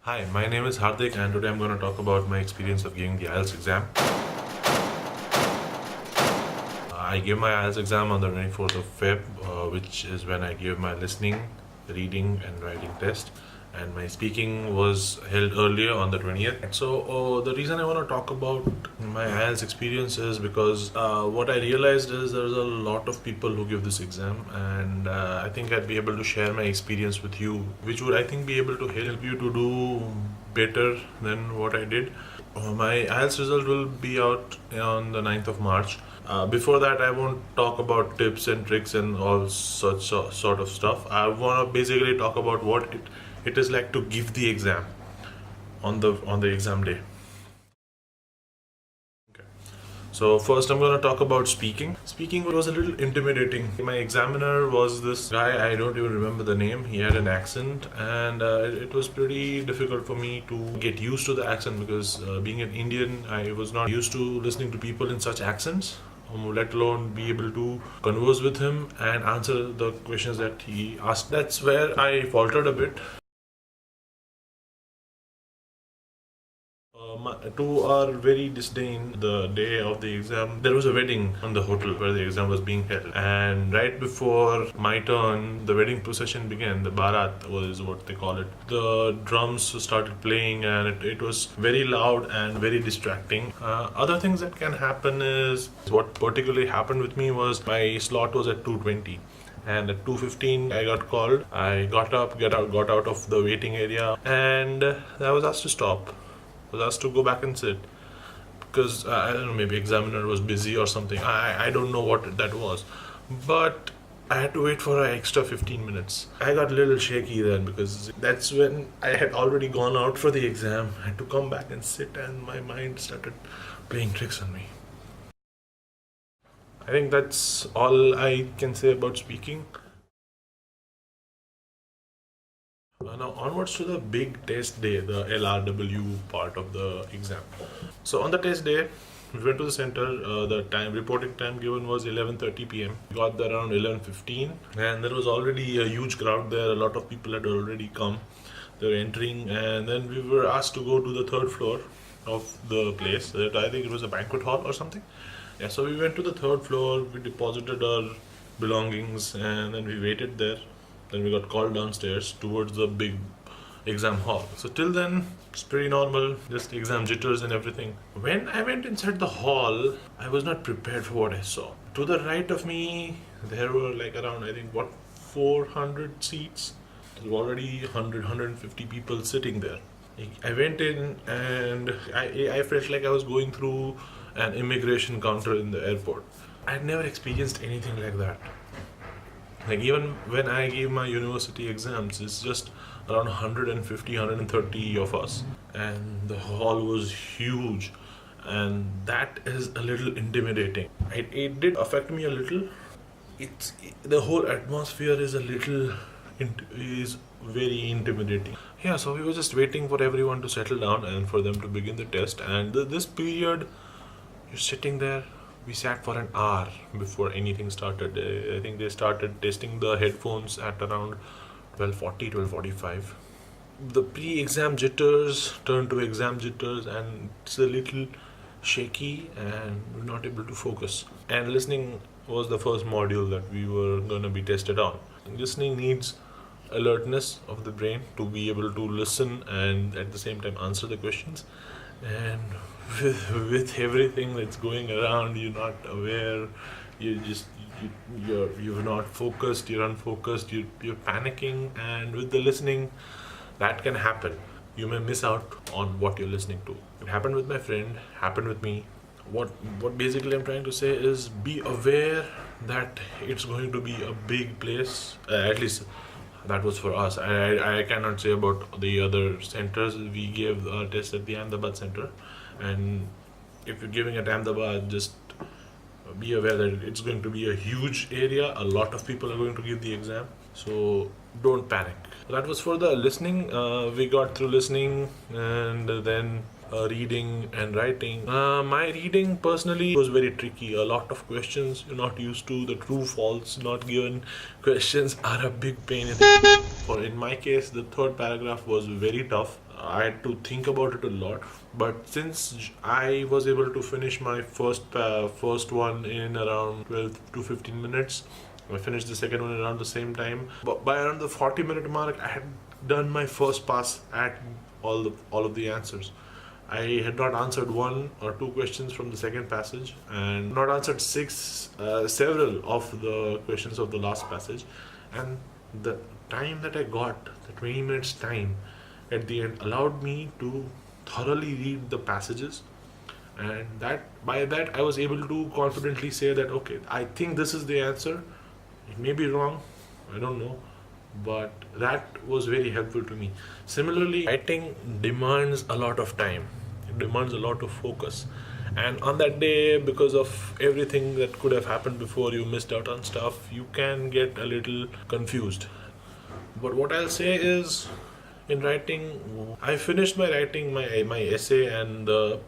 Hi, my name is Hardik and today I'm going to talk about my experience of giving the IELTS exam. I gave my IELTS exam on the 24th of Feb, which is when I gave my listening, reading and writing test, and my speaking was held earlier on the 20th. So the reason I want to talk about my IELTS experience is because what I realized is there's a lot of people who give this exam, and I think I'd be able to share my experience with you, which would I think be able to help you to do better than what I did. My IELTS result will be out on the 9th of March. Before that, I won't talk about tips and tricks and all such sort of stuff. I want to basically talk about what it is like to give the exam on the exam day. Okay. So first, I'm going to talk about speaking. Speaking was a little intimidating. My examiner was this guy, I don't even remember the name. He had an accent, and it was pretty difficult for me to get used to the accent because being an Indian, I was not used to listening to people in such accents, let alone be able to converse with him and answer the questions that he asked. That's where I faltered a bit. To our very disdain, the day of the exam, there was a wedding on the hotel where the exam was being held. And right before my turn, the wedding procession began. The Bharat was what they call it. The drums started playing, and it was very loud and very distracting. Other things that can happen is what particularly happened with me was my slot was at 2:20. And at 2:15 I got called. I got up, got out of the waiting area, and I was asked to stop. Was asked to go back and sit because I don't know, maybe examiner was busy or something. I don't know what that was, but I had to wait for an extra 15 minutes. I got a little shaky then because that's when I had already gone out for the exam. I had to come back and sit, and my mind started playing tricks on me. I think that's all I can say about speaking. Now onwards to the big test day, the LRW part of the exam. So on the test day, we went to the center. The reporting time given was 11:30 p.m. We got there around 11:15, and there was already a huge crowd there. A lot of people had already come. They were entering, and then we were asked to go to the third floor of the place. I think it was a banquet hall or something. Yeah, so we went to the third floor. We deposited our belongings, and then we waited there. Then we got called downstairs towards the big exam hall. So till then, it's pretty normal, just exam jitters and everything. When I went inside the hall, I was not prepared for what I saw. To the right of me, there were like around, I think, 400 seats. There were already 150 people sitting there. I went in and I felt like I was going through an immigration counter in the airport. I had never experienced anything like that. Like even when I gave my university exams, it's just around 150, 130 of us, and the hall was huge, and that is a little intimidating. It did affect me a little. The whole atmosphere is is very intimidating. Yeah, so we were just waiting for everyone to settle down and for them to begin the test. And this period, you're sitting there. We sat for an hour before anything started. I think they started testing the headphones at around 12:40, 12:45. The pre-exam jitters turned to exam jitters, and it's a little shaky and we're not able to focus. And listening was the first module that we were going to be tested on. Listening needs alertness of the brain to be able to listen and at the same time answer the questions. And with everything that's going around, you're not aware, you're not focused, you're unfocused, you're panicking, and with the listening, that can happen. You may miss out on what you're listening to. It happened with my friend, happened with me. What basically I'm trying to say is be aware that it's going to be a big place, at least that was for us. I cannot say about the other centers. We gave a test at the Ahmedabad center, and if you're giving at Ahmedabad, just be aware that it's going to be a huge area. A lot of people are going to give the exam, so don't panic. That was for the listening. We got through listening, and then reading and writing. My reading personally was very tricky. A lot of questions you're not used to. The true, false, not given questions are a big pain. In my case, the third paragraph was very tough. I had to think about it a lot. But since I was able to finish my first one in around 12 to 15 minutes, I finished the second one around the same time. But by around the 40-minute mark, I had done my first pass at all of the answers. I had not answered one or two questions from the second passage, and not answered several of the questions of the last passage. And the time that I got, the 20 minutes time at the end, allowed me to thoroughly read the passages, and by that I was able to confidently say that okay, I think this is the answer. It may be wrong, I don't know, but that was very helpful to me. Similarly, writing demands a lot of time, it demands a lot of focus. And on that day, because of everything that could have happened before, you missed out on stuff, you can get a little confused. But what I'll say is, in writing, I finished my writing my essay and the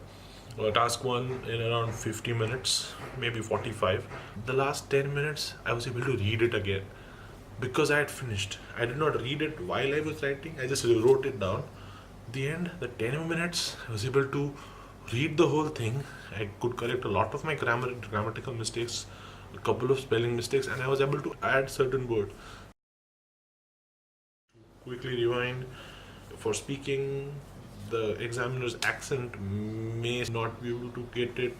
task one in around 50 minutes, maybe 45. The last 10 minutes, I was able to read it again because I had finished. I did not read it while I was writing, I just wrote it down. The end, the 10 minutes, I was able to read the whole thing. I could correct a lot of my grammatical mistakes, a couple of spelling mistakes, and I was able to add certain words. Quickly rewind. For speaking, the examiner's accent may not be able to get it.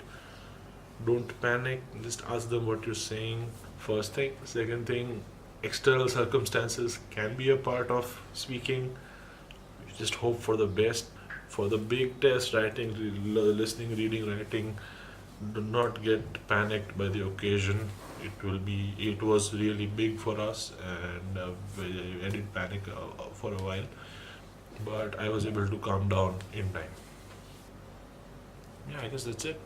Don't panic, just ask them what you're saying. First thing. Second thing, external circumstances can be a part of speaking. You just hope for the best. For the big test, writing, listening, reading, writing, do not get panicked by the occasion. It was really big for us, and I did panic for a while, but I was able to calm down in time. Yeah, I guess that's it.